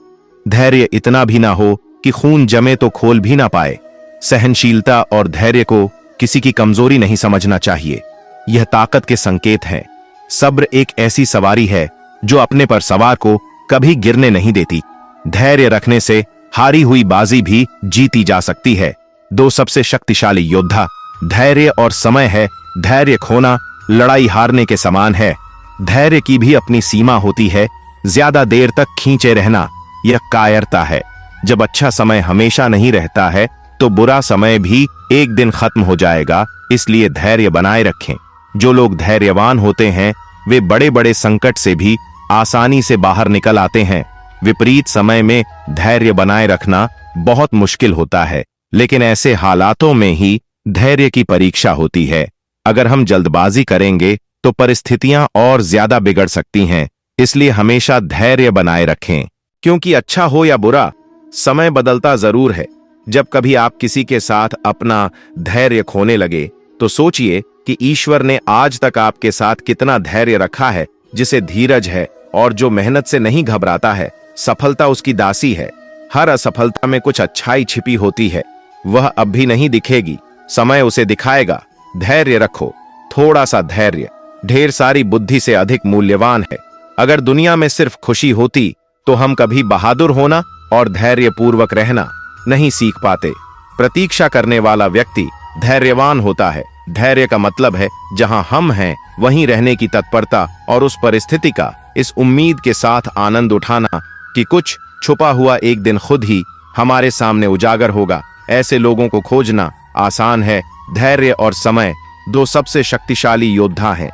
धैर्य इतना भी ना हो कि खून जमे तो खोल भी ना पाए। सहनशीलता और धैर्य को किसी की कमजोरी नहीं समझना चाहिए, यह ताकत के संकेत हैं। सब्र एक ऐसी सवारी है जो अपने पर सवार को कभी गिरने नहीं देती। धैर्य रखने से हारी हुई बाजी भी जीती जा सकती है। दो सबसे शक्तिशाली योद्धा धैर्य और समय है। धैर्य खोना लड़ाई हारने के समान है। धैर्य की भी अपनी सीमा होती है। ज्यादा देर तक खींचे रहना यह कायरता है। जब अच्छा समय हमेशा नहीं रहता है तो बुरा समय भी एक दिन खत्म हो जाएगा। इसलिए धैर्य बनाए रखें। जो लोग धैर्यवान होते हैं वे बड़े बड़े संकट से भी आसानी से बाहर निकल आते हैं। विपरीत समय में धैर्य बनाए रखना बहुत मुश्किल होता है, लेकिन ऐसे हालातों में ही धैर्य की परीक्षा होती है। अगर हम जल्दबाजी करेंगे तो परिस्थितियां और ज्यादा बिगड़ सकती हैं। इसलिए हमेशा धैर्य बनाए रखें, क्योंकि अच्छा हो या बुरा, समय बदलता जरूर है। जब कभी आप किसी के साथ अपना धैर्य खोने लगे तो सोचिए कि ईश्वर ने आज तक आपके साथ कितना धैर्य रखा है। जिसे धीरज है और जो मेहनत से नहीं घबराता है, सफलता उसकी दासी है। हर असफलता में कुछ अच्छाई छिपी होती है, वह अब भी नहीं दिखेगी, समय उसे दिखाएगा। धैर्य रखो, थोड़ा सा धैर्य ढेर सारी बुद्धि से अधिक मूल्यवान है। अगर दुनिया में सिर्फ खुशी होती तो हम कभी बहादुर होना और धैर्य पूर्वक रहना नहीं सीख पाते। प्रतीक्षा करने वाला व्यक्ति धैर्यवान होता है। धैर्य का मतलब है जहां हम हैं वहीं रहने की तत्परता और उस परिस्थिति का इस उम्मीद के साथ आनंद उठाना कि कुछ छुपा हुआ एक दिन खुद ही हमारे सामने उजागर होगा। ऐसे लोगों को खोजना आसान है। धैर्य और समय दो सबसे शक्तिशाली योद्धा हैं।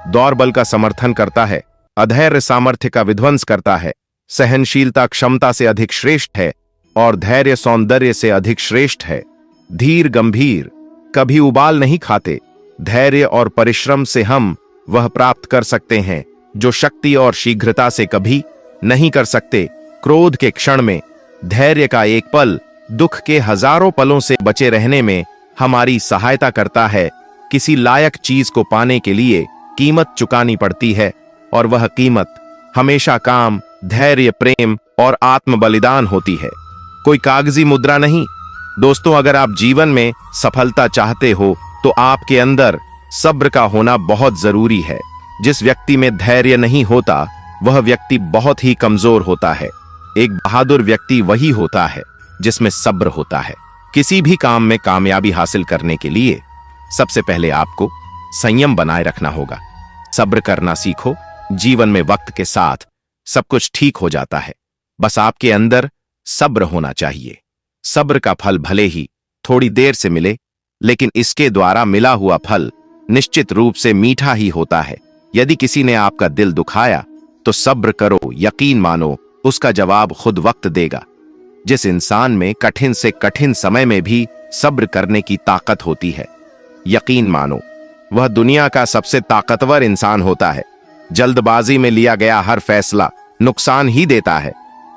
दौर्बल का समर्थन करता है, अधैर्य सामर्थ्य का विध्वंस करता है। सहनशीलता क्षमता से अधिक श्रेष्ठ है और धैर्य सौंदर्य से अधिक श्रेष्ठ है। धीर गंभीर कभी उबाल नहीं खाते। धैर्य और परिश्रम से हम वह प्राप्त कर सकते हैं जो शक्ति और शीघ्रता से कभी नहीं कर सकते। क्रोध के क्षण में धैर्य का एक पल दुख के हजारों पलों से बचे रहने में हमारी सहायता करता है। किसी लायक चीज को पाने के लिए कीमत चुकानी पड़ती है और वह कीमत हमेशा काम, धैर्य, प्रेम और आत्म बलिदान होती है, कोई कागजी मुद्रा नहीं। दोस्तों, अगर आप जीवन में सफलता चाहते हो तो आपके अंदर सब्र का होना बहुत जरूरी है। जिस व्यक्ति में धैर्य नहीं होता वह व्यक्ति बहुत ही कमजोर होता है। एक बहादुर व्यक्ति वही होता है जिसमें सब्र होता है। किसी भी काम में कामयाबी हासिल करने के लिए सबसे पहले आपको संयम बनाए रखना होगा। सब्र करना सीखो। जीवन में वक्त के साथ सब कुछ ठीक हो जाता है, बस आपके अंदर सब्र होना चाहिए। सब्र का फल भले ही थोड़ी देर से मिले, लेकिन इसके द्वारा मिला हुआ फल निश्चित रूप से मीठा ही होता है। यदि किसी ने आपका दिल दुखाया तो सब्र करो, यकीन मानो उसका जवाब खुद वक्त देगा। जिस इंसान में कठिन से कठिन समय में भी सब्र करने की ताकत होती है, यकीन मानो वह दुनिया का सबसे ताकतवर इंसान होता है। जल्दबाजी में लिया गया हर फैसला नुकसान ही देता है।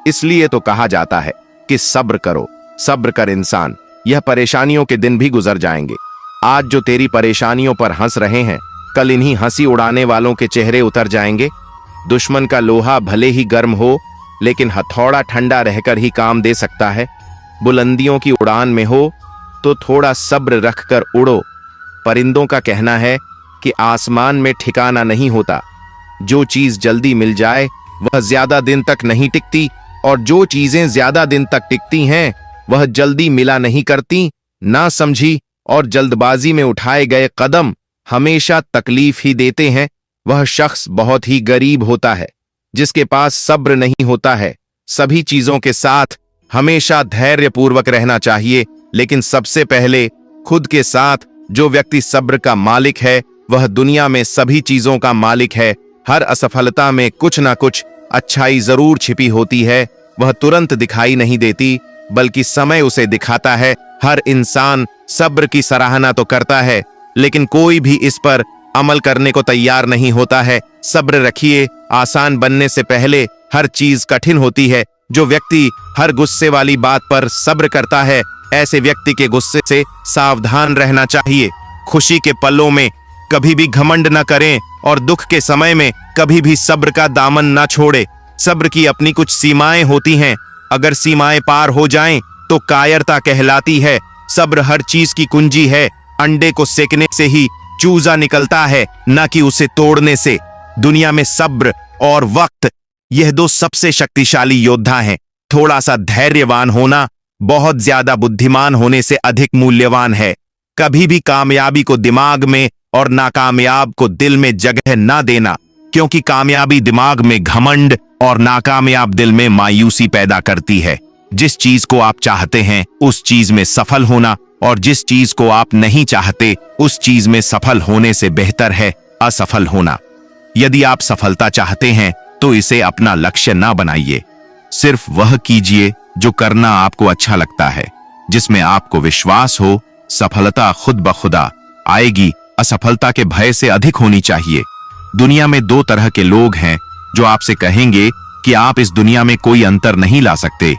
इसलिए तो कहा जाता है कि सब्र करो, सब्र कर इंसान यह परेशानियों के दिन भी गुजर जाएंगे। आज जो तेरी परेशानियों पर हंस रहे हैं, कल इन्हीं हंसी उड़ाने वालों के चेहरे उतर जाएंगे। दुश्मन का लोहा भले ही गर्म हो, लेकिन हथौड़ा ठंडा रहकर ही काम दे सकता है। बुलंदियों की उड़ान में हो तो थोड़ा सब्र रखकर उड़ो। परिंदों का कहना है कि आसमान में ठिकाना नहीं होता। जो चीज जल्दी मिल जाए वह ज्यादा दिन तक नहीं टिकती, और जो चीजें ज्यादा दिन तक टिकती हैं वह जल्दी मिला नहीं करती। ना समझी और जल्दबाजी में उठाए गए कदम हमेशा तकलीफ ही देते हैं। वह शख्स बहुत ही गरीब होता है जिसके पास सब्र नहीं होता है। सभी चीजों के साथ हमेशा धैर्यपूर्वक रहना चाहिए, लेकिन सबसे पहले खुद के साथ। जो व्यक्ति सब्र का मालिक है वह दुनिया में सभी चीजों का मालिक है। हर असफलता में कुछ ना कुछ अच्छाई जरूर छिपी होती है। वह तुरंत दिखाई नहीं देती, बल्कि समय उसे दिखाता है। हर इंसान सब्र की सराहना तो करता है, लेकिन कोई भी इस पर अमल करने को तैयार नहीं होता है। सब्र रखिए, आसान बनने से पहले हर चीज कठिन होती है। जो व्यक्ति हर गुस्से वाली बात पर सब्र करता है, ऐसे व्यक्ति के गुस्से से सावधान रहना चाहिए। खुशी के पलों में कभी भी घमंड न करें और दुख के समय में कभी भी सब्र का दामन न छोड़े। सब्र की अपनी कुछ सीमाएं होती हैं, अगर सीमाएं पार हो जाएं तो कायरता कहलाती है। सब्र हर चीज की कुंजी है। अंडे को सेकने से ही चूजा निकलता है, न कि उसे तोड़ने से। दुनिया में सब्र और वक्त, यह दो सबसे शक्तिशाली योद्धा हैं। थोड़ा सा धैर्यवान होना बहुत ज्यादा बुद्धिमान होने से अधिक मूल्यवान है। कभी भी कामयाबी को दिमाग में और नाकामयाब को दिल में जगह ना देना, क्योंकि कामयाबी दिमाग में घमंड और नाकामयाब दिल में मायूसी पैदा करती है। जिस चीज को आप चाहते हैं उस चीज में सफल होना, और जिस चीज को आप नहीं चाहते उस चीज में सफल होने से बेहतर है असफल होना। यदि आप सफलता चाहते हैं तो इसे अपना लक्ष्य ना बनाइए। सिर्फ वह कीजिए जो करना आपको अच्छा लगता है, जिसमें आपको विश्वास हो। सफलता खुद ब खुदा आएगी, असफलता के भय से अधिक होनी चाहिए। दुनिया में दो तरह के लोग हैं जो आपसे कहेंगे कि आप इस दुनिया में कोई अंतर नहीं ला सकते।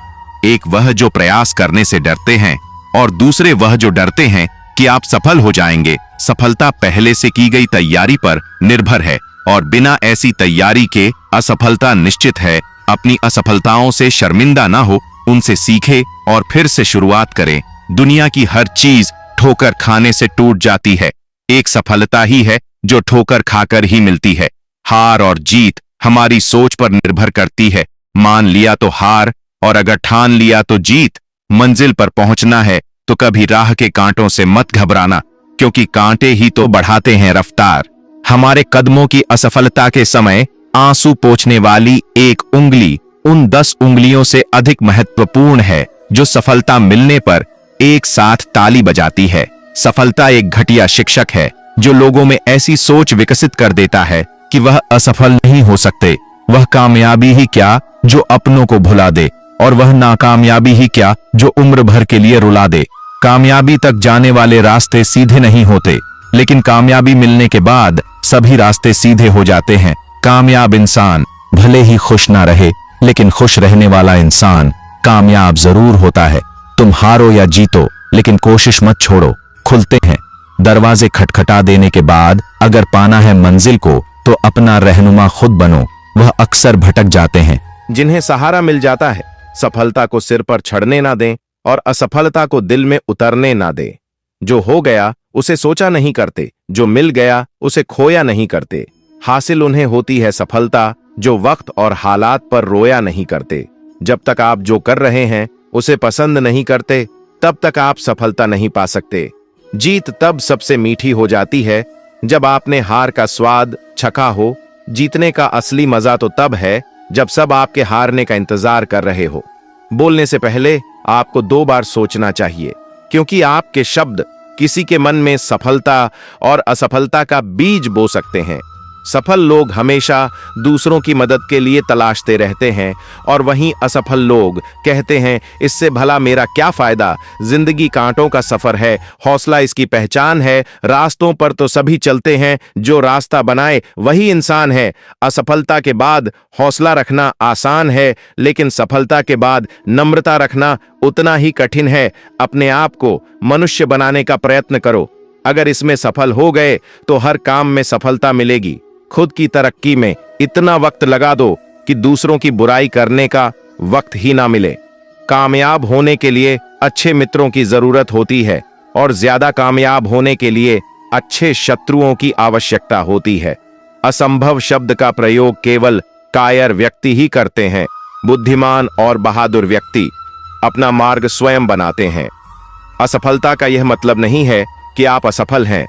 एक वह जो प्रयास करने से डरते हैं, और दूसरे वह जो डरते हैं कि आप सफल हो जाएंगे। सफलता पहले से की गई तैयारी पर निर्भर है, और बिना ऐसी तैयारी के असफलता निश्चित है। अपनी असफलताओं से शर्मिंदा ना हो, उनसे सीखे और फिर से शुरुआत करें। दुनिया की हर चीज ठोकर खाने से टूट जाती है। एक सफलता ही है जो ठोकर खाकर ही मिलती है। हार और जीत हमारी सोच पर निर्भर करती है। मान लिया तो हार, और अगर ठान लिया तो जीत। मंजिल पर पहुंचना है तो कभी राह के कांटों से मत घबराना, क्योंकि कांटे ही तो बढ़ाते हैं रफ्तार। हमारे कदमों की असफलता के समय आंसू पोंछने वाली एक उंगली उन 10 उंगलियों से अधिक महत्वपूर्ण है जो सफलता मिलने पर एक साथ ताली बजाती है। सफलता एक घटिया शिक्षक है जो लोगों में ऐसी सोच विकसित कर देता है कि वह असफल नहीं हो सकते। वह कामयाबी ही क्या जो अपनों को भुला दे, और वह नाकामयाबी ही क्या जो उम्र भर के लिए रुला दे। कामयाबी तक जाने वाले रास्ते सीधे नहीं होते, लेकिन कामयाबी मिलने के बाद सभी रास्ते सीधे हो जाते हैं। कामयाब इंसान भले ही खुश ना रहे, लेकिन खुश रहने वाला इंसान कामयाब जरूर होता है। तुम हारो या जीतो, लेकिन कोशिश मत छोड़ो। खुलते हैं दरवाजे खटखटा देने के बाद अगर पाना है मंजिल को, तो अपना रहनुमा खुद बनो। वह अक्सर भटक जाते हैं जिन्हें सहारा मिल जाता है। सफलता को सिर पर चढ़ने ना दें और असफलता को दिल में उतरने ना दें। जो हो गया उसे सोचा नहीं करते, जो मिल गया उसे खोया नहीं करते। हासिल उन्हें होती है सफलता जो वक्त और हालात पर रोया नहीं करते। जब तक आप जो कर रहे हैं उसे पसंद नहीं करते, तब तक आप सफलता नहीं पा सकते। जीत तब सबसे मीठी हो जाती है जब आपने हार का स्वाद चखा हो। जीतने का असली मजा तो तब है जब सब आपके हारने का इंतजार कर रहे हो। बोलने से पहले आपको 2 बार सोचना चाहिए, क्योंकि आपके शब्द किसी के मन में सफलता और असफलता का बीज बो सकते हैं। सफल लोग हमेशा दूसरों की मदद के लिए तलाशते रहते हैं और वहीं असफल लोग कहते हैं इससे भला मेरा क्या फायदा, जिंदगी कांटों का सफर है, हौसला इसकी पहचान है, रास्तों पर तो सभी चलते हैं, जो रास्ता बनाए वही इंसान है। असफलता के बाद हौसला रखना आसान है, लेकिन सफलता के बाद नम्रता रखना उतना ही कठिन है। अपने आप को मनुष्य बनाने का प्रयत्न करो। अगर इसमें सफल हो गए तो हर काम में सफलता मिलेगी। खुद की तरक्की में इतना वक्त लगा दो कि दूसरों की बुराई करने का वक्त ही ना मिले। कामयाब होने के लिए अच्छे मित्रों की जरूरत होती है और ज्यादा कामयाब होने के लिए अच्छे शत्रुओं की आवश्यकता होती है। असंभव शब्द का प्रयोग केवल कायर व्यक्ति ही करते हैं। बुद्धिमान और बहादुर व्यक्ति अपना मार्ग स्वयं बनाते हैं। असफलता का यह मतलब नहीं है कि आप असफल हैं।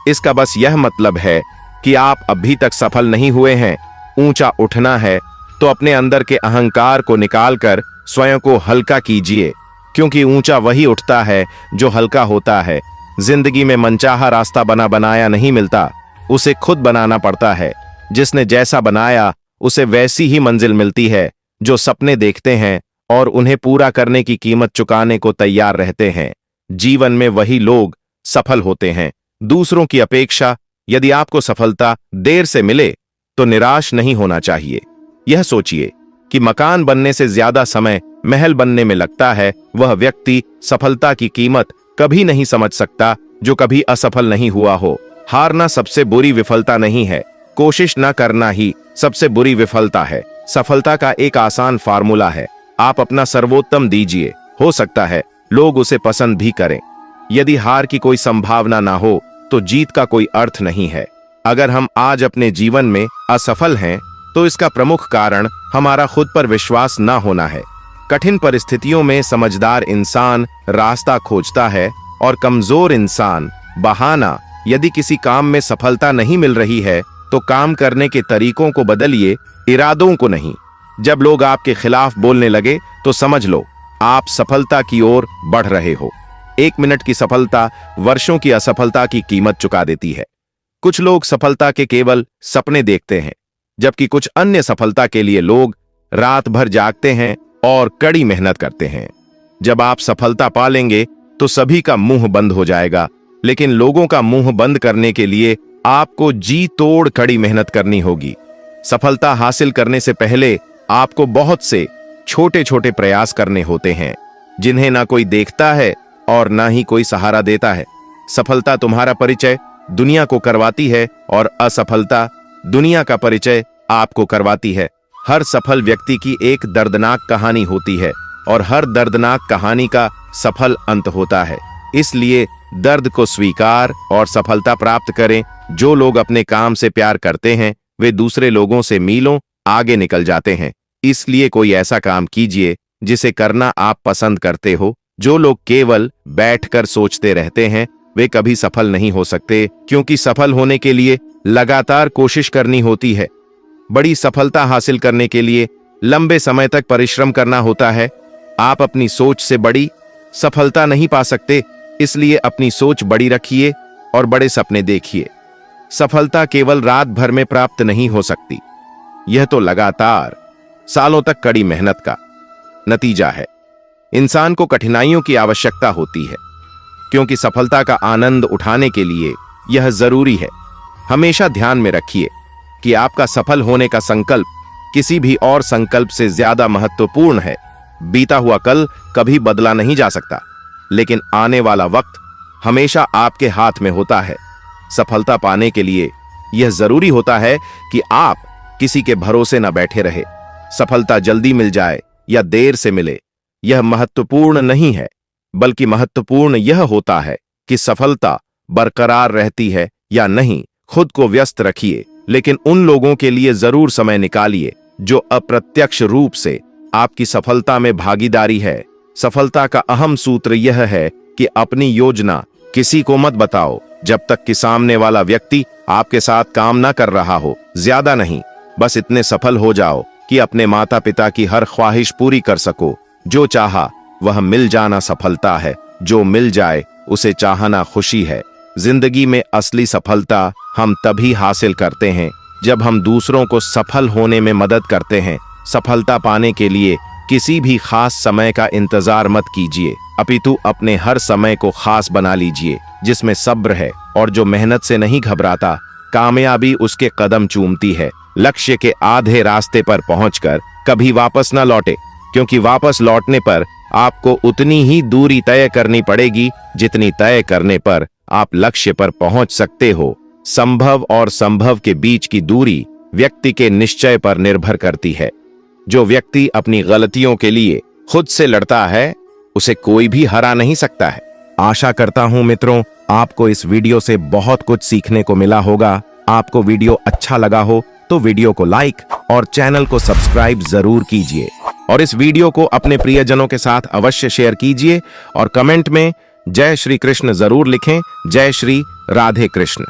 इसका बस यह मतलब है कि आप अभी तक सफल नहीं हुए हैं। ऊंचा उठना है तो अपने अंदर के अहंकार को निकालकर स्वयं को हल्का कीजिए, क्योंकि ऊंचा वही उठता है जो हल्का होता है। जिंदगी में मनचाहा रास्ता बना बनाया नहीं मिलता, उसे खुद बनाना पड़ता है। जिसने जैसा बनाया उसे वैसी ही मंजिल मिलती है। जो सपने देखते हैं और उन्हें पूरा करने की कीमत चुकाने को तैयार रहते हैं, जीवन में वही लोग सफल होते हैं। दूसरों की अपेक्षा यदि आपको सफलता देर से मिले तो निराश नहीं होना चाहिए। यह सोचिए कि मकान बनने से ज्यादा समय महल बनने में लगता है। वह व्यक्ति सफलता की कीमत कभी नहीं समझ सकता जो कभी असफल नहीं हुआ हो। हारना सबसे बुरी विफलता नहीं है, कोशिश न करना ही सबसे बुरी विफलता है। सफलता का एक आसान फार्मूला है, आप अपना सर्वोत्तम दीजिए। हो सकता है लोग उसे पसंद भी करें। यदि हार की कोई संभावना ना हो तो जीत का कोई अर्थ नहीं है। अगर हम आज अपने जीवन में असफल हैं तो इसका प्रमुख कारण हमारा खुद पर विश्वास ना होना है। कठिन परिस्थितियों में समझदार इंसान रास्ता खोजता है और कमजोर इंसान बहाना। यदि किसी काम में सफलता नहीं मिल रही है तो काम करने के तरीकों को बदलिए, इरादों को नहीं। जब लोग आपके खिलाफ बोलने लगे तो समझ लो आप सफलता की ओर बढ़ रहे हो। 1 मिनट की सफलता वर्षों की असफलता की कीमत चुका देती है। कुछ लोग सफलता के केवल सपने देखते हैं, जबकि कुछ अन्य सफलता के लिए लोग रात भर जागते हैं और कड़ी मेहनत करते हैं। जब आप सफलता पा लेंगे तो सभी का मुंह बंद हो जाएगा, लेकिन लोगों का मुंह बंद करने के लिए आपको जी तोड़ कड़ी मेहनत करनी होगी। सफलता हासिल करने से पहले आपको बहुत से छोटे छोटे प्रयास करने होते हैं, जिन्हें ना कोई देखता है और ना ही कोई सहारा देता है। सफलता तुम्हारा परिचय दुनिया को करवाती है और असफलता दुनिया का परिचय आपको करवाती है। हर सफल व्यक्ति की एक दर्दनाक कहानी होती है और हर दर्दनाक कहानी का सफल अंत होता है। इसलिए दर्द को स्वीकार और सफलता प्राप्त करें। जो लोग अपने काम से प्यार करते हैं वे दूसरे लोगों से मीलों आगे निकल जाते हैं। इसलिए कोई ऐसा काम कीजिए जिसे करना आप पसंद करते हो। जो लोग केवल बैठकर सोचते रहते हैं वे कभी सफल नहीं हो सकते, क्योंकि सफल होने के लिए लगातार कोशिश करनी होती है। बड़ी सफलता हासिल करने के लिए लंबे समय तक परिश्रम करना होता है। आप अपनी सोच से बड़ी सफलता नहीं पा सकते, इसलिए अपनी सोच बड़ी रखिए और बड़े सपने देखिए। सफलता केवल रात भर में प्राप्त नहीं हो सकती, यह तो लगातार सालों तक कड़ी मेहनत का नतीजा है। इंसान को कठिनाइयों की आवश्यकता होती है, क्योंकि सफलता का आनंद उठाने के लिए यह जरूरी है। हमेशा ध्यान में रखिए कि आपका सफल होने का संकल्प किसी भी और संकल्प से ज्यादा महत्वपूर्ण है। बीता हुआ कल कभी बदला नहीं जा सकता, लेकिन आने वाला वक्त हमेशा आपके हाथ में होता है। सफलता पाने के लिए यह जरूरी होता है कि आप किसी के भरोसे न बैठे रहे। सफलता जल्दी मिल जाए या देर से मिले यह महत्वपूर्ण नहीं है, बल्कि महत्वपूर्ण यह होता है कि सफलता बरकरार रहती है या नहीं। खुद को व्यस्त रखिए, लेकिन उन लोगों के लिए जरूर समय निकालिए जो अप्रत्यक्ष रूप से आपकी सफलता में भागीदारी है। सफलता का अहम सूत्र यह है कि अपनी योजना किसी को मत बताओ जब तक कि सामने वाला व्यक्ति आपके साथ काम ना कर रहा हो। ज्यादा नहीं, बस इतने सफल हो जाओ कि अपने माता पिता की हर ख्वाहिश पूरी कर सको। जो चाहा वह मिल जाना सफलता है, जो मिल जाए उसे चाहना खुशी है। जिंदगी में असली सफलता हम तभी हासिल करते हैं जब हम दूसरों को सफल होने में मदद करते हैं। सफलता पाने के लिए किसी भी खास समय का इंतजार मत कीजिए, अपितु अपने हर समय को खास बना लीजिए जिसमें सब्र है और जो मेहनत से नहीं घबराता, कामयाबी उसके कदम चूमती है। लक्ष्य के आधे रास्ते पर पहुंचकर कभी वापस न लौटे, क्योंकि वापस लौटने पर आपको उतनी ही दूरी तय करनी पड़ेगी जितनी तय करने पर आप लक्ष्य पर पहुंच सकते हो। संभव और संभव के बीच की दूरी व्यक्ति के निश्चय पर निर्भर करती है। जो व्यक्ति अपनी गलतियों के लिए खुद से लड़ता है, उसे कोई भी हरा नहीं सकता है। आशा करता हूं मित्रों, आपको इस वीडियो से बहुत कुछ सीखने को मिला होगा। आपको वीडियो अच्छा लगा हो तो वीडियो को लाइक और चैनल को सब्सक्राइब जरूर कीजिए और इस वीडियो को अपने प्रियजनों के साथ अवश्य शेयर कीजिए और कमेंट में जय श्री कृष्ण जरूर लिखें। जय श्री राधे कृष्ण।